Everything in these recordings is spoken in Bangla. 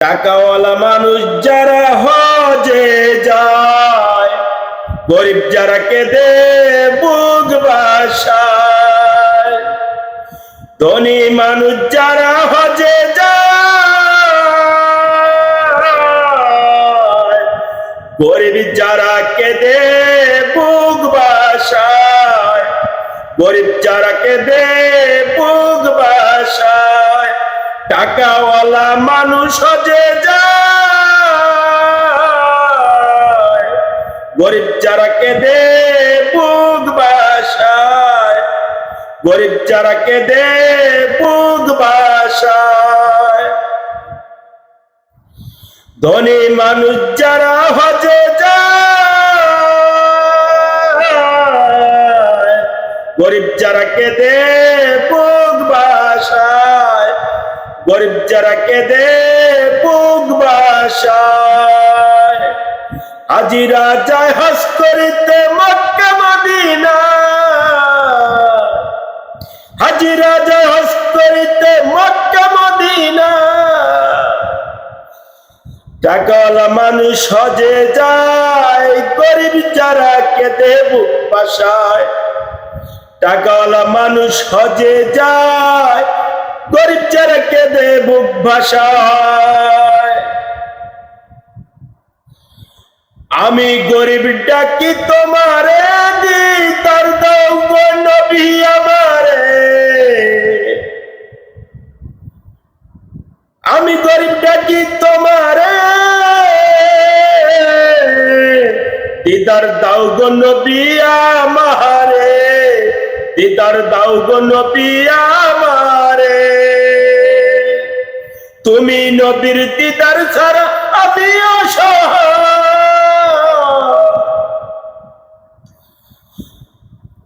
টাকাওয়ালা মানুষ যারা হজে যায়, গরিব যারা কেঁদে বুক ভাসায়। ধনী মানুষ যারা হজে যায়, গরিব যারা কেঁদে বুক ভাসায়। গরিব যারা কেঁদে বুক ভাসায়। টাকাওয়ালা মানুষ হজে যায়, গরিব যারা কেঁদে বুক ভাসায়। গরিব যারা কেঁদে বুক ভাসায়। ধনী মানুষ যারা হজে যায়, গরিব যারা কেঁদে বুক ভাসায়। গরিব যারা কেঁদে বুক ভাসায়। হাজিরা যায় হজ করিতে মক্কা মদিনা, হাজিরা যায় হজ করিতে মক্কা মদিনা। টাকাওয়ালা মানুষ হজে যায়, গরিব যারা কেঁদে বুক ভাসায়। টাকাওয়ালা মানুষ হজে যায়, গরিব যারা কেঁদে বুক ভাসায়। আমি গরিব ডাকি তোমারে, দিদার দাও গো নবী আমারে। আমি গরিব ডাকি তোমারে, দিদার দাও গো নবী আমারে। দিদার দাও গো নবী আমারে। তুমি নবীর দিদার ছাড়া আমি অসহায়।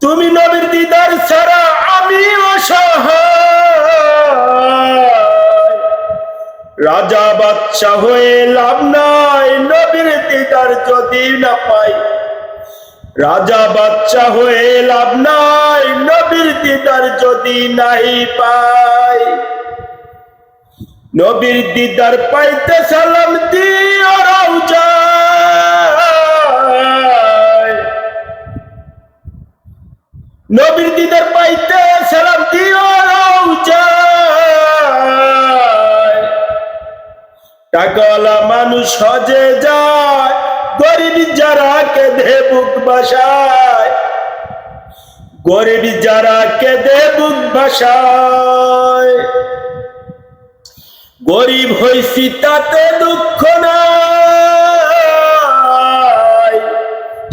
তুমি নবীর দিদার ছাড়া আমি অসহায়। রাজা বাদশাহ হয়ে লাভ নাই, নবীর দিদার যদি না পাই। রাজা বাদশাহ হয়ে লাভ নাই, নবীর দিদার যদি নাই পাই। নবীর দিদার পাইতে সালাম দিও রওজায়। নবীর দিদার পাইতে সালাম দিও রওজায়। টাকাওয়ালা মানুষ হজে যায়, গরিব যারা কেঁদে বুক ভাসায়। গরিব যারা কেঁদে বুক ভাসায়। গরিব হইছি তাতে দুঃখ নাই,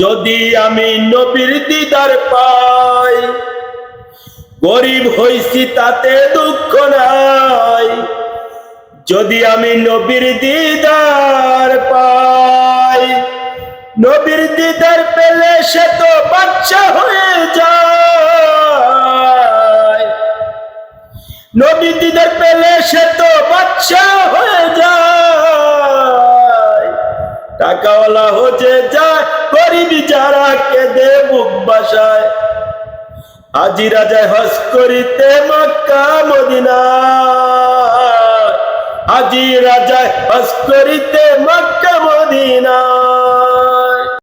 যদি আমি নবীর দিদার পাই। গরিব হইছি তাতে দুঃখ নাই, যদি আমি নবীর দিদার পাই। নবীর দিদার পেলে সে তো বাচ্চা হয়ে যায়। নবীর দিদার পেলে সে তো বাচ্চা হয়ে যায়। টাকাওয়ালা হজে যায়, গরিব যারা কেঁদে বুক ভাসায়। হাজিরা যায় হজ করিতে মক্কা মদিনা, হাজিরা যায় হজ করিতে মক্কা মদিনা।